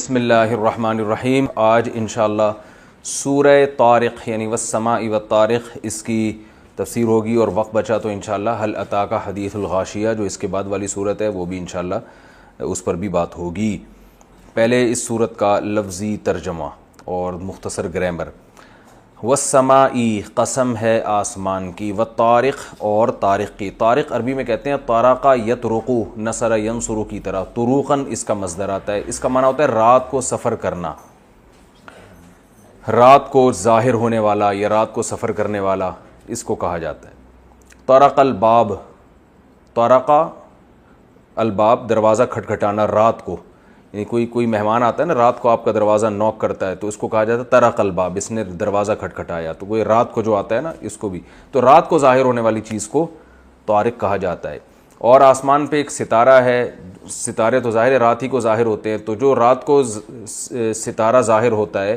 بسم اللہ الرحمن الرحیم۔ آج انشاءاللہ سورہ طارق یعنی والسماء والطارق اس کی تفسیر ہوگی، اور وقت بچا تو انشاءاللہ هل اتاک حدیث الغاشیہ جو اس کے بعد والی صورت ہے وہ بھی انشاءاللہ اس پر بھی بات ہوگی۔ پہلے اس صورت کا لفظی ترجمہ اور مختصر گرامر۔ والسماء قسم ہے آسمان کی، والطارق اور طارق کی۔ طارق عربی میں کہتے ہیں طارق یطرقو، نصر ینصر کی طرح، طروقاً اس کا مصدر آتا ہے۔ اس کا معنی ہوتا ہے رات کو سفر کرنا، رات کو ظاہر ہونے والا یا رات کو سفر کرنے والا، اس کو کہا جاتا ہے۔ طرق الباب، طرق الباب دروازہ کھٹکھٹانا رات کو، یعنی کوئی مہمان آتا ہے نا رات کو آپ کا دروازہ نوک کرتا ہے تو اس کو کہا جاتا ہے طرق الباب، اس نے دروازہ کھٹکھٹایا۔ تو کوئی رات کو جو آتا ہے نا اس کو بھی، تو رات کو ظاہر ہونے والی چیز کو طارق کہا جاتا ہے۔ اور آسمان پہ ایک ستارہ ہے، ستارے تو ظاہر رات ہی کو ظاہر ہوتے ہیں، تو جو رات کو ستارہ ظاہر ہوتا ہے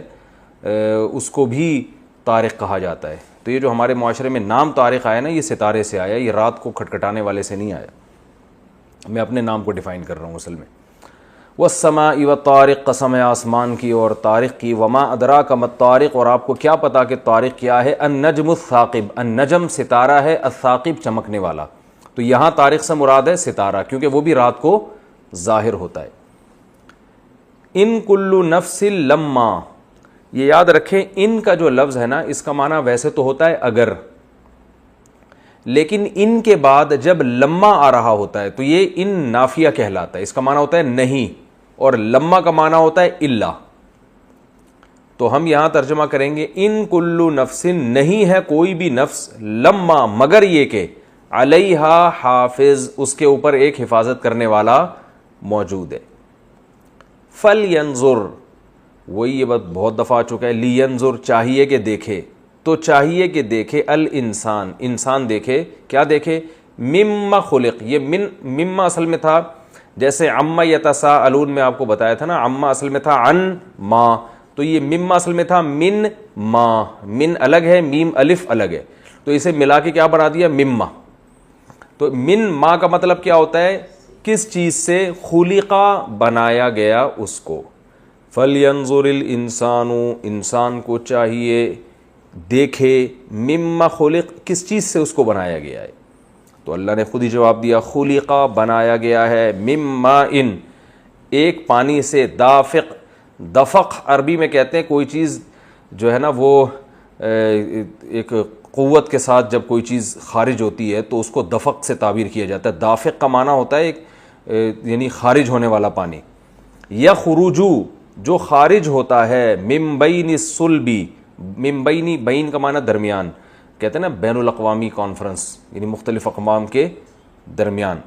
اس کو بھی طارق کہا جاتا ہے۔ تو یہ جو ہمارے معاشرے میں نام طارق آیا نا یہ ستارے سے آیا، یہ رات کو کھٹکھٹانے والے سے نہیں آیا۔ میں اپنے نام کو ڈیفائن کر رہا ہوں اصل میں۔ والسماء والطارق قسم ہے آسمان کی اور طارق کی۔ وما ادراک ما الطارق، اور آپ کو کیا پتا کہ طارق کیا ہے؟ النجم الثاقب، النجم ستارہ ہے، الثاقب چمکنے والا۔ تو یہاں طارق سے مراد ہے ستارہ، کیونکہ وہ بھی رات کو ظاہر ہوتا ہے۔ ان کل نفس لما، یہ یاد رکھیں ان کا جو لفظ ہے نا اس کا معنی ویسے تو ہوتا ہے اگر، لیکن ان کے بعد جب لما آ رہا ہوتا ہے تو یہ ان نافیہ کہلاتا ہے۔ اس کا معنی ہوتا ہے نہیں، اور لما کا معنی ہوتا ہے الا۔ تو ہم یہاں ترجمہ کریں گے ان کل نفس، نہیں ہے کوئی بھی نفس، لما مگر یہ کہ علیہا حافظ، اس کے اوپر ایک حفاظت کرنے والا موجود ہے۔ فلینظر، وہی یہ بات بہت دفعہ آ چکا ہے، لینظر چاہیے کہ دیکھے، تو چاہیے کہ دیکھے الانسان، انسان دیکھے، کیا دیکھے؟ مما خلق، یہ مما اصل میں تھا جیسے عما یتساءلون میں آپ کو بتایا تھا نا، عما اصل میں تھا عن ما، تو یہ مما اصل میں تھا من ما، من الگ ہے، میم الف الگ ہے، تو اسے ملا کے کیا بنا دیا؟ مما۔ تو من ما کا مطلب کیا ہوتا ہے؟ کس چیز سے؟ خلقا بنایا گیا اس کو۔ فلینظر الانسان، انسان کو چاہیے دیکھے، مما خلق کس چیز سے اس کو بنایا گیا ہے؟ تو اللہ نے خود ہی جواب دیا، خلقا بنایا گیا ہے، مما ان ایک پانی سے، دافق، دفق عربی میں کہتے ہیں کوئی چیز جو ہے نا وہ ایک قوت کے ساتھ جب کوئی چیز خارج ہوتی ہے تو اس کو دفق سے تعبیر کیا جاتا ہے۔ دافق کا معنی ہوتا ہے ایک یعنی خارج ہونے والا پانی۔ یخرجو جو خارج ہوتا ہے، من بین الصلبی، من بینی، بین کا معنی درمیان، کہتے ہیں نا بین الاقوامی کانفرنس یعنی مختلف اقوام کے درمیان۔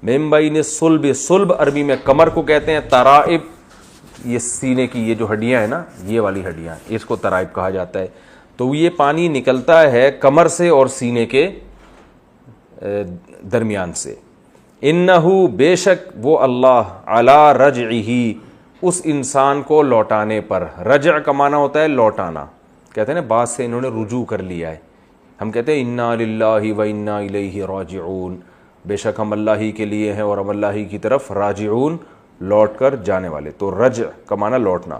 من بین الصلب، صلب عربی میں کمر کو کہتے ہیں، ترائب یہ سینے کی یہ جو ہڈیاں ہیں نا یہ والی ہڈیاں، اس کو ترائب کہا جاتا ہے۔ تو یہ پانی نکلتا ہے کمر سے اور سینے کے درمیان سے۔ انہو بے شک وہ اللہ، علی رجعہ اس انسان کو لوٹانے پر، رجع کا معنی ہوتا ہے لوٹانا، کہتے ہیں نا بعض سے انہوں نے رجوع کر لیا ہے، ہم کہتے ہیں انا للہ و انا الیہ راجعون، بے شک ہم اللہ ہی کے لیے ہیں اور ہم اللہ ہی کی طرف راجعون لوٹ کر جانے والے۔ تو رجع کا معنی لوٹنا،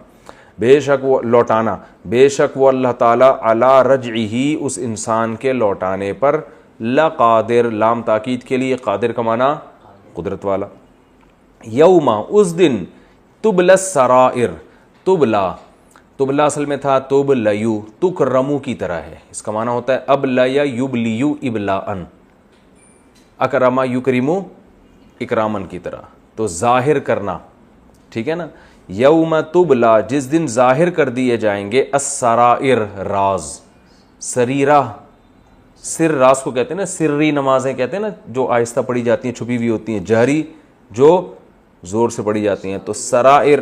بے شک وہ لوٹانا، بے شک وہ اللہ تعالیٰ علی رجعہ اس انسان کے لوٹانے پر، لقادر لام تاکید کے لیے، قادر کا معنی قدرت والا۔ یوما اس دن، تبلا السرائر، تبلا، تبلا اصل میں تھا تبلیو، تکرمو کی طرح ہے، اس کا معنی ہوتا ہے ابلیا یبلیو ابلاءن، اکرما یکرمو اکرامن کی طرح، تو ظاہر کرنا، ٹھیک ہے نا۔ یوم تبلا جس دن ظاہر کر دیے جائیں گے، السرائر راز، سریرہ، سر راز کو کہتے ہیں نا، سری نمازیں کہتے ہیں نا جو آہستہ پڑھی جاتی ہیں، چھپی ہوئی ہوتی ہیں، جہری جو زور سے پڑھی جاتی ہیں، تو سرائر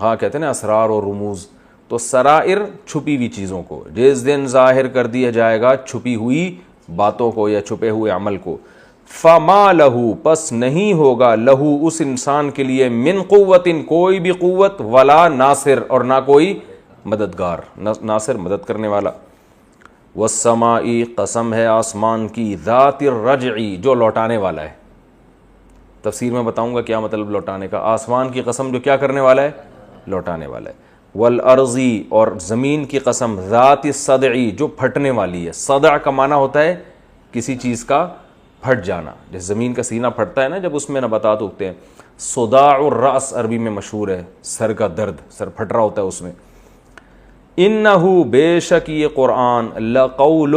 ہاں کہتے ہیں نا اسرار اور رموز، تو سرائر چھپی ہوئی چیزوں کو جس دن ظاہر کر دیا جائے گا، چھپی ہوئی باتوں کو یا چھپے ہوئے عمل کو۔ فما لہو پس نہیں ہوگا، لہو اس انسان کے لیے، من قوت کوئی بھی قوت، ولا ناصر اور نہ کوئی مددگار، ناصر مدد کرنے والا۔ والسماء قسم ہے آسمان کی، ذات الرجع جو لوٹانے والا ہے۔ تفسیر میں بتاؤں گا کیا مطلب لوٹانے کا. آسمان کی قسم جو کیا کرنے والا ہے, لوٹانے والا ہے. والارضی, اور زمین کی قسم, ذات الصدعی, جو پھٹنے والی ہے. صدع کا معنی ہوتا ہے کسی چیز کا پھٹ جانا, جیسے زمین کا سینہ پھٹتا ہے نا جب اس میں نباتات اگتے ہیں. صداع الرأس عربی میں مشہور ہے, سر کا درد, سر پھٹ رہا ہوتا ہے اس میں. انہو, بے شک یہ قرآن, لقول,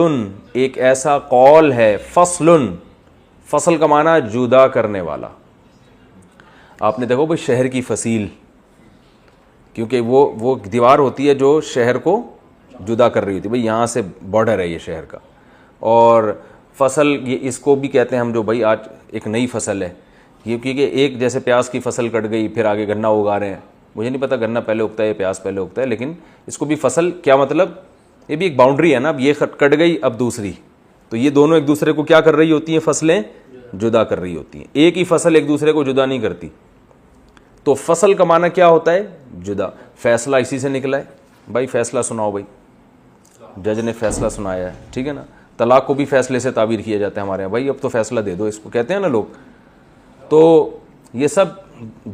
ایک ایسا قول ہے, فصل, فصل کا معنی جدا کرنے والا. آپ نے دیکھو بھائی شہر کی فصیل, کیونکہ وہ دیوار ہوتی ہے جو شہر کو جدا کر رہی ہوتی ہے, بھائی یہاں سے بارڈر ہے یہ شہر کا. اور فصل, یہ اس کو بھی کہتے ہیں ہم, جو بھائی آج ایک نئی فصل ہے یہ, کیونکہ ایک جیسے پیاز کی فصل کٹ گئی پھر آگے گنا اگا رہے ہیں, مجھے نہیں پتا گنا پہلے اگتا ہے یا پیاز پہلے اگتا ہے, لیکن اس کو بھی فصل کیا مطلب, یہ بھی ایک باؤنڈری ہے نا, اب یہ کٹ گئی اب دوسری, تو یہ دونوں ایک دوسرے کو کیا کر رہی ہوتی ہیں, فصلیں جدا کر رہی ہوتی ہیں. ایک ہی فصل ایک دوسرے کو جدا نہیں کرتی. تو فصل کا معنی کیا ہوتا ہے, جدا. فیصلہ اسی سے نکلا ہے, بھائی فیصلہ سناؤ, بھائی جج نے فیصلہ سنایا ہے, ٹھیک ہے نا. طلاق کو بھی فیصلے سے تعبیر کیا جاتا ہے ہمارے یہاں, بھائی اب تو فیصلہ دے دو, اس کو کہتے ہیں نا لوگ. تو یہ سب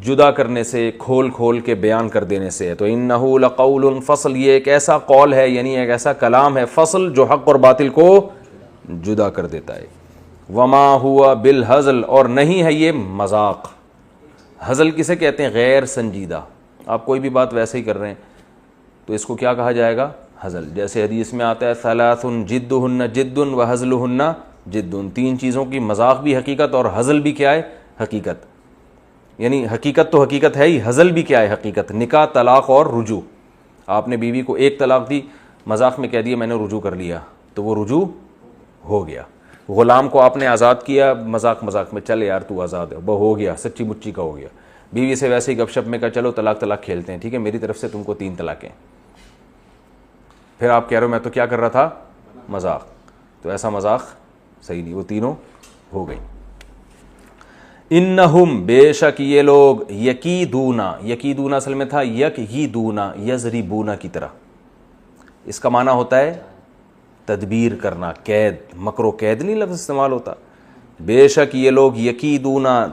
جدا کرنے سے, کھول کھول کے بیان کر دینے سے ہے. تو انہو لقول فصل, یہ ایک ایسا قول ہے, یعنی ایک ایسا کلام ہے, فصل, جو حق اور باطل کو جدا کر دیتا ہے. وما ہوا بالہزل, اور نہیں ہے یہ مذاق. ہزل کسے کہتے ہیں, غیر سنجیدہ. آپ کوئی بھی بات ویسے ہی کر رہے ہیں تو اس کو کیا کہا جائے گا, ہزل. جیسے حدیث میں آتا ہے, ثلاث جدہن جد وہزلہن جد, 3 چیزوں کی مذاق بھی حقیقت اور ہزل بھی کیا ہے, حقیقت. یعنی حقیقت تو حقیقت ہے ہی, ہزل بھی کیا ہے, حقیقت. نکاح, طلاق اور رجوع. آپ نے بیوی کو 1 طلاق دی, مذاق میں کہہ دیا میں نے رجوع کر لیا, تو وہ رجوع ہو گیا. غلام کو آپ نے آزاد کیا, مذاق میں, چل یار تو آزاد ہے, وہ ہو گیا, سچی مچی کا ہو گیا. بیوی سے ویسے ہی گپ شپ میں کہا چلو طلاق کھیلتے ہیں, ٹھیک ہے, میری طرف سے تم کو 3 طلاقیں. پھر آپ کہہ رہے ہو میں تو کیا کر رہا تھا, مذاق. تو ایسا مذاق صحیح نہیں, وہ تینوں ہو گئی. انہم, بے شک یہ لوگ, یکیدونا, یکیدونا اصل میں تھا یکیدونا, یضربونا کی طرح. اس کا معنی ہوتا ہے تدبیر کرنا, قید, مکر و قید نہیں لفظ استعمال ہوتا. بے شک یہ لوگ یکیدونا,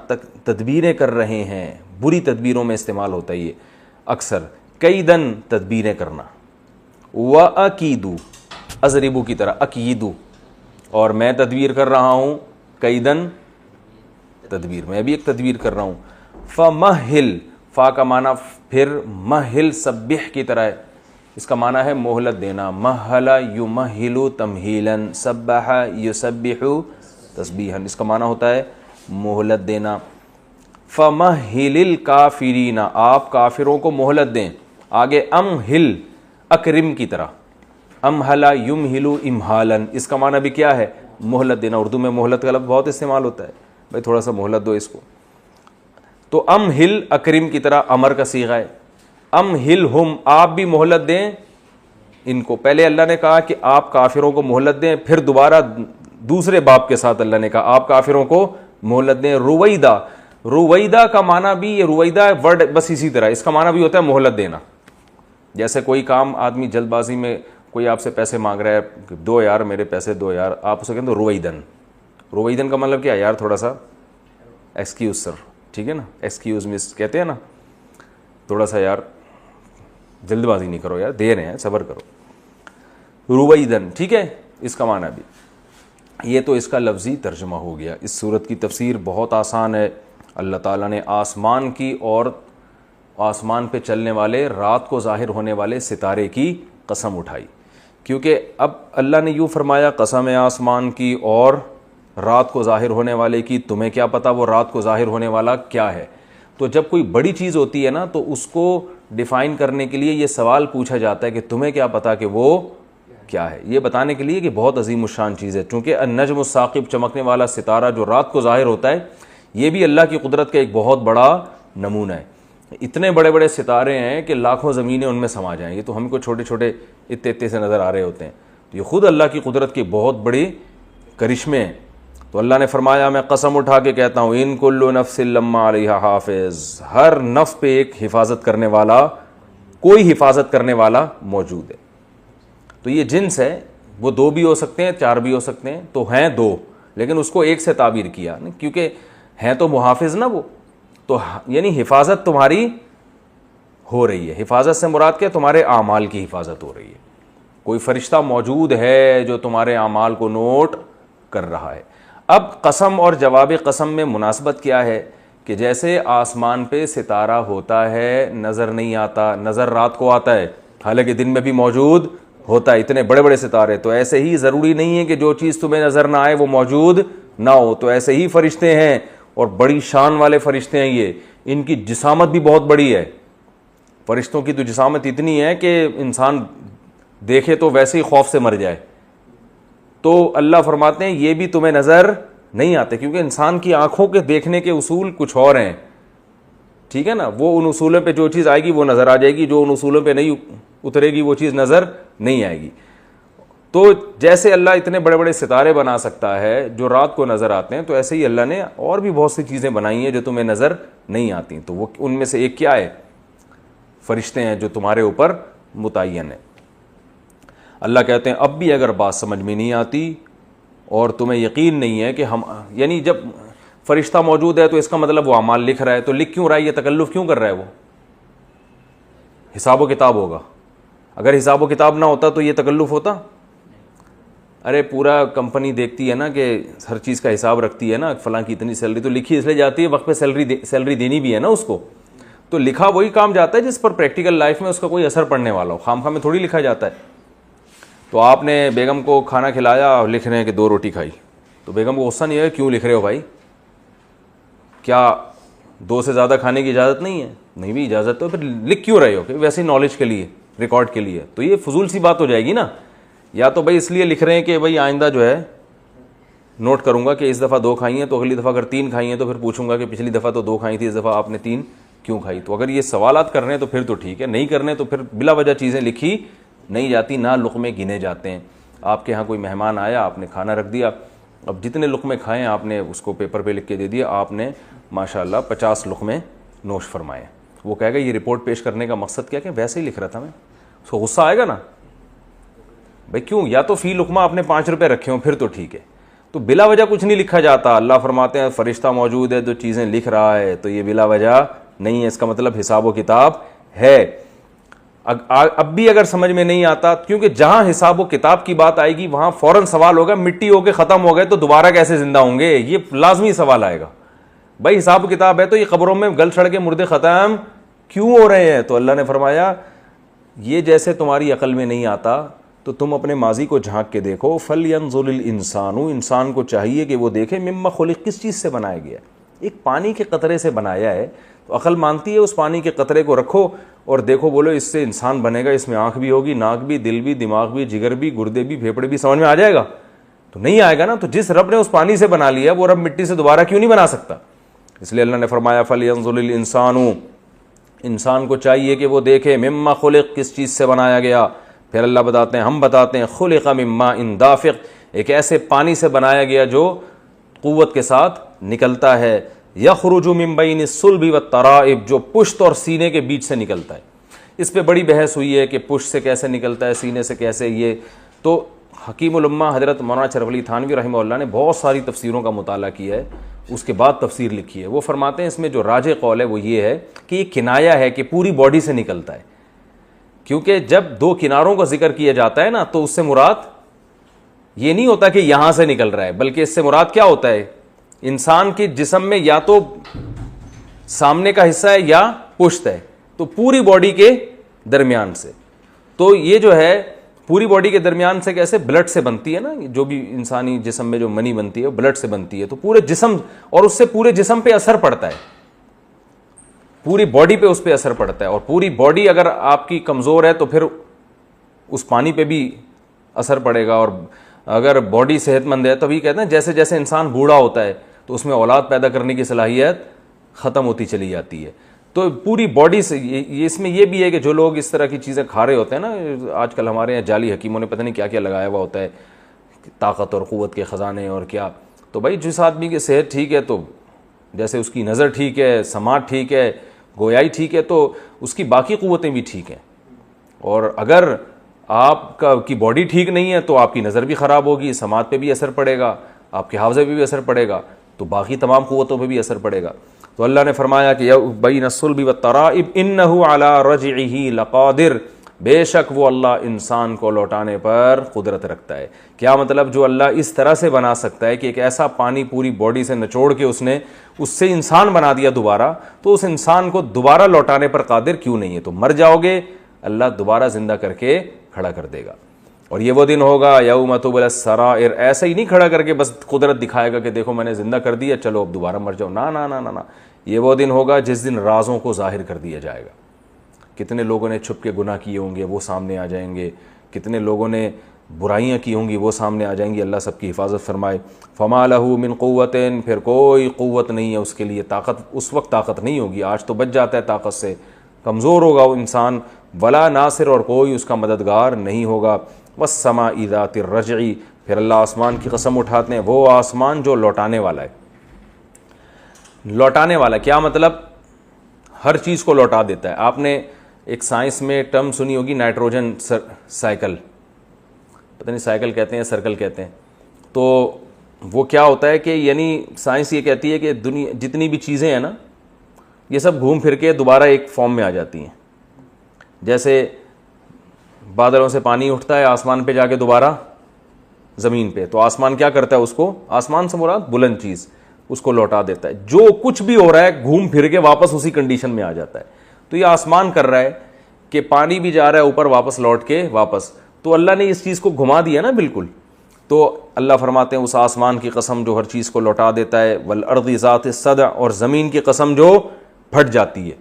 تدبیریں کر رہے ہیں, بری تدبیروں میں استعمال ہوتا ہے یہ اکثر. کیدن, تدبیریں کرنا. وَأَكِيدُ, اضربو کی طرح, اکیدو, اور میں تدبیر کر رہا ہوں, کیدن, تدبیر, میں بھی ایک تدبیر کر رہا ہوں. فَمَهِّلْ, فا کا معنی پھر مہل, سبح کی طرح ہے, اس کا معنی ہے مہلت دینا. مہل یمہل تمہیلا, سبح یسبح تسبیحا, اس کا معنی ہوتا ہے مہلت دینا. فَمَهِّلِ الْكَافِرِينَ, آپ کافروں کو مہلت دیں. آگے امہل, اکرم کی طرح. امہل یمہل امہالا, اس کا معنی بھی کیا ہے, مہلت دینا. اردو میں مہلت کا لفظ بہت استعمال ہوتا ہے, بھائی تھوڑا سا مہلت دو اس کو. تو امہل, اکرم کی طرح, امر کا صیغہ ہے. امہلہم, آپ بھی مہلت دیں ان کو. پہلے اللہ نے کہا کہ آپ کافروں کو مہلت دیں, پھر دوبارہ دوسرے باب کے ساتھ اللہ نے کہا آپ کافروں کو مہلت دیں. رویدہ, رویدہ کا معنی بھی, یہ رویدہ ورڈ بس اسی طرح, اس کا معنی بھی ہوتا ہے مہلت دینا. جیسے کوئی کام آدمی جلد بازی میں, کوئی آپ سے پیسے مانگ رہا ہے, 2 یار میرے پیسے 2 یار, آپ اسے کہتے ہیں رویدن. رویدن کا مطلب کیا, یار تھوڑا سا ایکسکیوز سر, ٹھیک ہے نا, ایکسکیوز مس کہتے ہیں نا, تھوڑا سا یار جلد بازی نہیں کرو یار, دے رہے ہیں, صبر کرو. رویدن, ٹھیک ہے, اس کا معنی بھی. یہ تو اس کا لفظی ترجمہ ہو گیا. اس صورت کی تفسیر بہت آسان ہے. اللہ تعالیٰ نے آسمان کی اور آسمان پہ چلنے والے, رات کو ظاہر ہونے والے ستارے کی قسم اٹھائی, کیونکہ اب اللہ نے یوں فرمایا قسم آسمان کی اور رات کو ظاہر ہونے والے کی, تمہیں کیا پتا وہ رات کو ظاہر ہونے والا کیا ہے. تو جب کوئی بڑی چیز ہوتی ہے نا تو اس کو ڈیفائن کرنے کے لیے یہ سوال پوچھا جاتا ہے کہ تمہیں کیا پتا کہ وہ کیا ہے, یہ بتانے کے لیے کہ بہت عظیم الشان چیز ہے. چونکہ النجم الثاقب, چمکنے والا ستارہ جو رات کو ظاہر ہوتا ہے, یہ بھی اللہ کی قدرت کا ایک بہت بڑا نمونہ ہے. اتنے بڑے بڑے ستارے ہیں کہ لاکھوں زمینیں ان میں سما جائیں. یہ تو ہم کو چھوٹے چھوٹے اتنے سے نظر آ رہے ہوتے ہیں, تو یہ خود اللہ کی قدرت کی بہت بڑی کرشمے ہیں. تو اللہ نے فرمایا میں قسم اٹھا کے کہتا ہوں, ان کل نفس لما علیہا حافظ, ہر نفس پہ ایک حفاظت کرنے والا, کوئی حفاظت کرنے والا موجود ہے. تو یہ جنس ہے, وہ 2 بھی ہو سکتے ہیں, 4 بھی ہو سکتے ہیں, تو ہیں 2, لیکن اس کو 1 سے تعبیر کیا, کیونکہ ہیں تو محافظ نا وہ, تو یعنی حفاظت تمہاری ہو رہی ہے. حفاظت سے مراد کیا؟ تمہارے اعمال کی حفاظت ہو رہی ہے. کوئی فرشتہ موجود ہے جو تمہارے اعمال کو نوٹ کر رہا ہے. اب قسم اور جواب قسم میں مناسبت کیا ہے کہ جیسے آسمان پہ ستارہ ہوتا ہے نظر نہیں آتا, نظر رات کو آتا ہے حالانکہ دن میں بھی موجود ہوتا ہے, اتنے بڑے بڑے ستارے, تو ایسے ہی ضروری نہیں ہے کہ جو چیز تمہیں نظر نہ آئے وہ موجود نہ ہو. تو ایسے ہی فرشتے ہیں اور بڑی شان والے فرشتے ہیں یہ, ان کی جسامت بھی بہت بڑی ہے. فرشتوں کی تو جسامت اتنی ہے کہ انسان دیکھے تو ویسے ہی خوف سے مر جائے. تو اللہ فرماتے ہیں یہ بھی تمہیں نظر نہیں آتے, کیونکہ انسان کی آنکھوں کے دیکھنے کے اصول کچھ اور ہیں, ٹھیک ہے نا. وہ ان اصولوں پہ جو چیز آئے گی وہ نظر آ جائے گی, جو ان اصولوں پہ نہیں اترے گی وہ چیز نظر نہیں آئے گی. تو جیسے اللہ اتنے بڑے بڑے ستارے بنا سکتا ہے جو رات کو نظر آتے ہیں, تو ایسے ہی اللہ نے اور بھی بہت سی چیزیں بنائی ہیں جو تمہیں نظر نہیں آتی. تو وہ ان میں سے ایک کیا ہے؟ فرشتے ہیں جو تمہارے اوپر متعین ہیں. اللہ کہتے ہیں اب بھی اگر بات سمجھ میں نہیں آتی اور تمہیں یقین نہیں ہے کہ ہم, یعنی جب فرشتہ موجود ہے تو اس کا مطلب وہ اعمال لکھ رہا ہے, تو لکھ کیوں رہا ہے, یہ تکلف کیوں کر رہا ہے؟ وہ حساب و کتاب ہوگا. اگر حساب و کتاب نہ ہوتا تو یہ تکلف ہوتا؟ ارے پورا کمپنی دیکھتی ہے نا کہ ہر چیز کا حساب رکھتی ہے نا, فلاں کی اتنی سیلری, تو لکھی اس لیے جاتی ہے وقت پہ سیلری دینی بھی ہے نا اس کو. تو لکھا وہی کام جاتا ہے جس پر پریکٹیکل لائف میں اس کا کوئی اثر پڑنے والا ہو, خام خواہ میں تھوڑی لکھا جاتا ہے. تو آپ نے بیگم کو کھانا کھلایا اور لکھ رہے ہیں کہ 2 روٹی کھائی, تو بیگم کو غصہ نہیں ہے کیوں لکھ رہے ہو بھائی, کیا 2 سے زیادہ کھانے کی اجازت نہیں ہے؟ نہیں بھی اجازت تو پھر لکھ کیوں رہے ہو؟ کہ ویسے نالج کے لیے, ریکارڈ کے لیے. تو یہ فضول سی بات ہو جائے گی نا. یا تو بھائی اس لیے لکھ رہے ہیں کہ بھائی آئندہ جو ہے نوٹ کروں گا کہ اس دفعہ 2 کھائی ہیں, تو اگلی دفعہ اگر 3 کھائی ہیں تو پھر پوچھوں گا کہ پچھلی دفعہ تو 2 کھائی تھی, اس دفعہ آپ نے 3 کیوں کھائی. تو اگر یہ سوالات کر رہے ہیں تو پھر تو ٹھیک ہے, نہیں کرنے تو پھر بلا وجہ چیزیں لکھی نہیں جاتی, نہ لقمے گنے جاتے ہیں. آپ کے ہاں کوئی مہمان آیا, آپ نے کھانا رکھ دیا, اب جتنے لقمے کھائیں آپ نے اس کو پیپر پہ لکھ کے دے دیا, آپ نے ماشاءاللہ 50 لقمے نوش فرمائے. وہ کہے گا یہ رپورٹ پیش کرنے کا مقصد کیا کہ ویسے ہی لکھ رہا تھا میں. اس کو غصہ آئے گا نا بھائی, کیوں؟ یا تو فی لقمہ آپ نے 5 روپے رکھے ہوں پھر تو ٹھیک ہے. تو بلا وجہ کچھ نہیں لکھا جاتا. اللہ فرماتے ہیں فرشتہ موجود ہے جو چیزیں لکھ رہا ہے, تو یہ بلا وجہ نہیں ہے, اس کا مطلب حساب و کتاب ہے. اب بھی اگر سمجھ میں نہیں آتا, کیونکہ جہاں حساب و کتاب کی بات آئے گی وہاں فوراً سوال ہوگا مٹی ہو کے ختم ہو گئے تو دوبارہ کیسے زندہ ہوں گے, یہ لازمی سوال آئے گا. بھائی حساب و کتاب ہے تو یہ قبروں میں گل چھڑ کے مردے ختم کیوں ہو رہے ہیں؟ تو اللہ نے فرمایا یہ جیسے تمہاری عقل میں نہیں آتا تو تم اپنے ماضی کو جھانک کے دیکھو. فَلْيَنظُرِ الْإِنسَانُ, انسان کو چاہیے کہ وہ دیکھے مِمَّا خُلِقَ, کس چیز سے بنایا گیا ہے. ایک پانی کے قطرے سے بنایا ہے, تو عقل مانتی ہے اس پانی کے قطرے کو رکھو اور دیکھو, بولو اس سے انسان بنے گا, اس میں آنکھ بھی ہوگی, ناک بھی, دل بھی, دماغ بھی, جگر بھی, گردے بھی, پھیپھڑے بھی, سمجھ میں آ جائے گا؟ تو نہیں آئے گا نا. تو جس رب نے اس پانی سے بنا لیا وہ رب مٹی سے دوبارہ کیوں نہیں بنا سکتا؟ اس لیے اللہ نے فرمایا فَلْيَنظُرِ الْإِنسَانُ, انسان کو چاہیے کہ وہ دیکھے مِمَّا خُلِقَ, کس چیز سے بنایا گیا. پھر اللہ بتاتے ہیں, ہم بتاتے ہیں خُلِقَ مِن مَاءٍ دَافِقٍ, ایک ایسے پانی سے بنایا گیا جو قوت کے ساتھ نکلتا ہے. یخرج من بین الصلب والترائب, جو پشت اور سینے کے بیچ سے نکلتا ہے. اس پہ بڑی بحث ہوئی ہے کہ پشت سے کیسے نکلتا ہے, سینے سے کیسے. یہ تو حکیم الامہ حضرت مولانا شرف علی تھانوی رحمہ اللہ نے بہت ساری تفسیروں کا مطالعہ کیا ہے, اس کے بعد تفسیر لکھی ہے. وہ فرماتے ہیں اس میں جو راجح قول ہے وہ یہ ہے کہ یہ کنایا ہے کہ پوری باڈی سے نکلتا ہے, کیونکہ جب 2 کناروں کا ذکر کیا جاتا ہے نا تو اس سے مراد یہ نہیں ہوتا کہ یہاں سے نکل رہا ہے, بلکہ اس سے مراد کیا ہوتا ہے, انسان کے جسم میں یا تو سامنے کا حصہ ہے یا پشت ہے, تو پوری باڈی کے درمیان سے. تو یہ جو ہے پوری باڈی کے درمیان سے کیسے, بلڈ سے بنتی ہے نا, جو بھی انسانی جسم میں جو منی بنتی ہے وہ بلڈ سے بنتی ہے, تو پورے جسم, اور اس سے پورے جسم پہ اثر پڑتا ہے, پوری باڈی پہ اس پہ اثر پڑتا ہے. اور پوری باڈی اگر آپ کی کمزور ہے تو پھر اس پانی پہ بھی اثر پڑے گا. اور اگر باڈی صحت مند ہے, تبھی کہتے ہیں جیسے جیسے انسان بوڑھا ہوتا ہے تو اس میں اولاد پیدا کرنے کی صلاحیت ختم ہوتی چلی جاتی ہے. تو پوری باڈی سے اس میں یہ بھی ہے کہ جو لوگ اس طرح کی چیزیں کھا رہے ہوتے ہیں نا, آج کل ہمارے یہاں جعلی حکیموں نے پتہ نہیں کیا کیا لگایا ہوا ہوتا ہے, طاقت اور قوت کے خزانے اور کیا. تو بھائی جس آدمی کی صحت ٹھیک ہے, تو جیسے اس کی نظر ٹھیک ہے, سماعت ٹھیک ہے, گویائی ٹھیک ہے, تو اس کی باقی قوتیں بھی ٹھیک ہیں. اور اگر آپ کی باڈی ٹھیک نہیں ہے تو آپ کی نظر بھی خراب ہوگی, سماعت پہ بھی اثر پڑے گا, آپ کے حافظے پہ بھی اثر پڑے گا. تو باقی تمام قوتوں پہ بھی اثر پڑے گا. تو اللہ نے فرمایا کہ بین الصلب والترائب انہ علی رجعہ لقادر، بے شک وہ اللہ انسان کو لوٹانے پر قدرت رکھتا ہے. کیا مطلب؟ جو اللہ اس طرح سے بنا سکتا ہے کہ ایک ایسا پانی پوری باڈی سے نچوڑ کے اس نے اس سے انسان بنا دیا دوبارہ، تو اس انسان کو دوبارہ لوٹانے پر قادر کیوں نہیں ہے؟ تو مر جاؤ گے، اللہ دوبارہ زندہ کر کے کھڑا کر دے گا. اور یہ وہ دن ہوگا یوم تبلی السرائر، ایسا ہی نہیں کھڑا کر کے بس قدرت دکھائے گا کہ دیکھو میں نے زندہ کر دیا چلو اب دوبارہ مر جاؤ. نا نا نا نا نا، یہ وہ دن ہوگا جس دن رازوں کو ظاہر کر دیا جائے گا. کتنے لوگوں نے چھپ کے گناہ کیے ہوں گے وہ سامنے آ جائیں گے، کتنے لوگوں نے برائیاں کی ہوں گی وہ سامنے آ جائیں گی. اللہ سب کی حفاظت فرمائے. فما لہ من قوت، پھر کوئی قوت نہیں ہے اس کے لیے، طاقت اس وقت طاقت نہیں ہوگی. آج تو بچ جاتا ہے طاقت سے، کمزور ہوگا وہ انسان. ولا ناصر، اور کوئی اس کا مددگار نہیں ہوگا. والسماء ذات الرجع، پھر اللہ آسمان کی قسم اٹھاتے ہیں، وہ آسمان جو لوٹانے والا ہے. لوٹانے والا کیا مطلب؟ ہر چیز کو لوٹا دیتا ہے. آپ نے ایک سائنس میں ٹرم سنی ہوگی نائٹروجن سائیکل، پتہ نہیں سائیکل کہتے ہیں سرکل کہتے ہیں. تو وہ کیا ہوتا ہے کہ یعنی سائنس یہ کہتی ہے کہ دنیا جتنی بھی چیزیں ہیں نا یہ سب گھوم پھر کے دوبارہ ایک فارم میں آ جاتی ہیں. جیسے بادلوں سے پانی اٹھتا ہے آسمان پہ جا کے دوبارہ زمین پہ، تو آسمان کیا کرتا ہے؟ اس کو، آسمان سے مراد بلند چیز، اس کو لوٹا دیتا ہے. جو کچھ بھی ہو رہا ہے گھوم پھر کے واپس اسی کنڈیشن میں آ جاتا ہے. تو یہ آسمان کر رہا ہے کہ پانی بھی جا رہا ہے اوپر واپس لوٹ کے واپس. تو اللہ نے اس چیز کو گھما دیا نا بالکل. تو اللہ فرماتے ہیں اس آسمان کی قسم جو ہر چیز کو لوٹا دیتا ہے. والارض ذات الصدع، اور زمین کی قسم جو پھٹ جاتی ہے.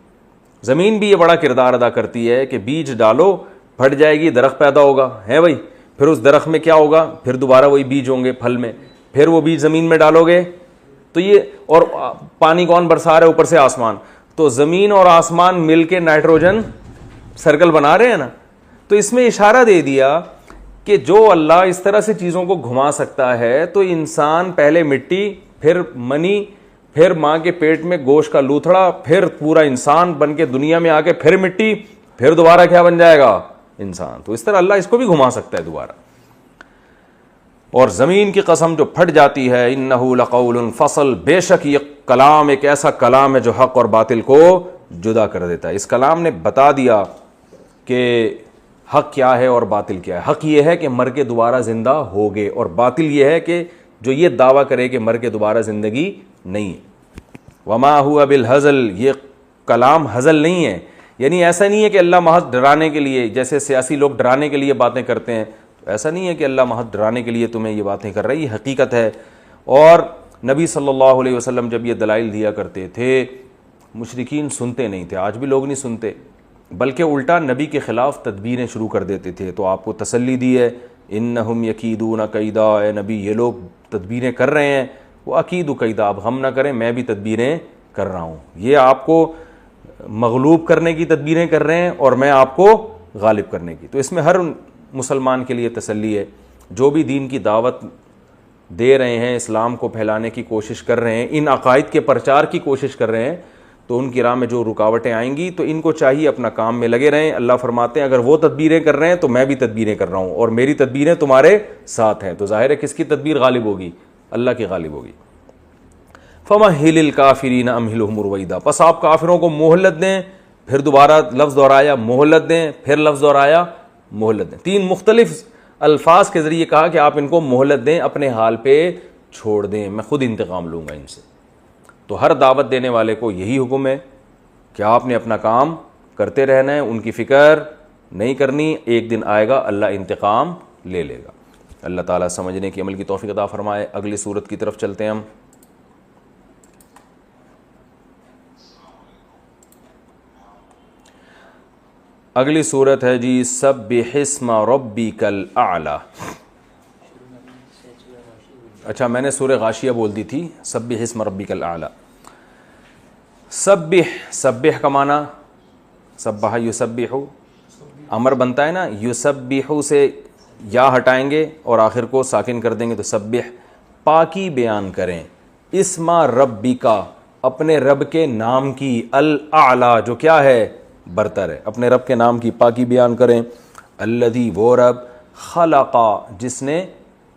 زمین بھی یہ بڑا کردار ادا کرتی ہے کہ بیج ڈالو پھٹ جائے گی، درخت پیدا ہوگا ہے بھائی، پھر اس درخت میں کیا ہوگا؟ پھر دوبارہ وہی بیج ہوں گے پھل میں، پھر وہ بیج زمین میں ڈالو گے تو یہ، اور پانی کون برسا رہا ہے؟ اوپر سے آسمان. تو زمین اور آسمان مل کے نائٹروجن سرکل بنا رہے ہیں نا. تو اس میں اشارہ دے دیا کہ جو اللہ اس طرح سے چیزوں کو گھما سکتا ہے تو انسان پہلے مٹی، پھر منی، پھر ماں کے پیٹ میں گوشت کا لوتھڑا، پھر پورا انسان بن کے دنیا میں آ کے پھر مٹی، پھر دوبارہ کیا بن جائے گا؟ انسان. تو اس طرح اللہ اس کو بھی گھما سکتا ہے دوبارہ. اور زمین کی قسم جو پھٹ جاتی ہے، انہ لقول فصل، بے شک یہ کلام ایک ایسا کلام ہے جو حق اور باطل کو جدا کر دیتا ہے. اس کلام نے بتا دیا کہ حق کیا ہے اور باطل کیا ہے. حق یہ ہے کہ مر کے دوبارہ زندہ ہوگے، اور باطل یہ ہے کہ جو یہ دعویٰ کرے کہ مر کے دوبارہ زندگی نہیں ہے. وما ہوا بالہزل، یہ کلام ہزل نہیں ہے. یعنی ایسا نہیں ہے کہ اللہ محض ڈرانے کے لیے، جیسے سیاسی لوگ ڈرانے کے لیے باتیں کرتے ہیں، تو ایسا نہیں ہے کہ اللہ محض ڈرانے کے لیے تمہیں یہ باتیں کر رہا ہے، یہ حقیقت ہے. اور نبی صلی اللہ علیہ وسلم جب یہ دلائل دیا کرتے تھے مشرکین سنتے نہیں تھے، آج بھی لوگ نہیں سنتے، بلکہ الٹا نبی کے خلاف تدبیریں شروع کر دیتے تھے. تو آپ کو تسلی دی ہے، انہم یکیدون کیدا، اے نبی یہ لوگ تدبیریں کر رہے ہیں، وہ اکید کیدا، اب ہم نہ کریں میں بھی تدبیریں کر رہا ہوں. یہ آپ کو مغلوب کرنے کی تدبیریں کر رہے ہیں اور میں آپ کو غالب کرنے کی. تو اس میں ہر مسلمان کے لیے تسلی ہے. جو بھی دین کی دعوت دے رہے ہیں، اسلام کو پھیلانے کی کوشش کر رہے ہیں، ان عقائد کے پرچار کی کوشش کر رہے ہیں، تو ان کی راہ میں جو رکاوٹیں آئیں گی تو ان کو چاہیے اپنا کام میں لگے رہیں. اللہ فرماتے ہیں اگر وہ تدبیریں کر رہے ہیں تو میں بھی تدبیریں کر رہا ہوں، اور میری تدبیریں تمہارے ساتھ ہیں. تو ظاہر ہے کس کی تدبیر غالب ہوگی؟ اللہ کی غالب ہوگی. فَمَهِّلِ الْكَافِرِينَ أَمْهِلُهُمْ رُوَيْدًا، پس آپ کافروں کو مہلت دیں. پھر دوبارہ لفظ دہرایا مہلت دیں، پھر لفظ دہرایا مہلت دیں. تین مختلف الفاظ کے ذریعے کہا کہ آپ ان کو مہلت دیں، اپنے حال پہ چھوڑ دیں، میں خود انتقام لوں گا ان سے. تو ہر دعوت دینے والے کو یہی حکم ہے کہ آپ نے اپنا کام کرتے رہنا ہے، ان کی فکر نہیں کرنی. ایک دن آئے گا اللہ انتقام لے لے گا. اللہ تعالیٰ سمجھنے کی عمل کی توفیق عطا فرمائے. اگلی صورت کی طرف چلتے ہیں ہم. اگلی صورت ہے جی سبح اسم ربک الاعلی. اچھا میں نے سورہ غاشیہ بول دی تھی، سبح اسم ربک الاعلی. سبح کا معنی سبح یسبح، امر بنتا ہے نا، یسبح سے یا ہٹائیں گے اور آخر کو ساکن کر دیں گے تو سبح، پاکی بیان کریں. اسم ربک، اپنے رب کے نام کی، الاعلی جو کیا ہے؟ برتر ہے. اپنے رب کے نام کی پاکی بیان کریں. الذی، وہ رب، خلق، جس نے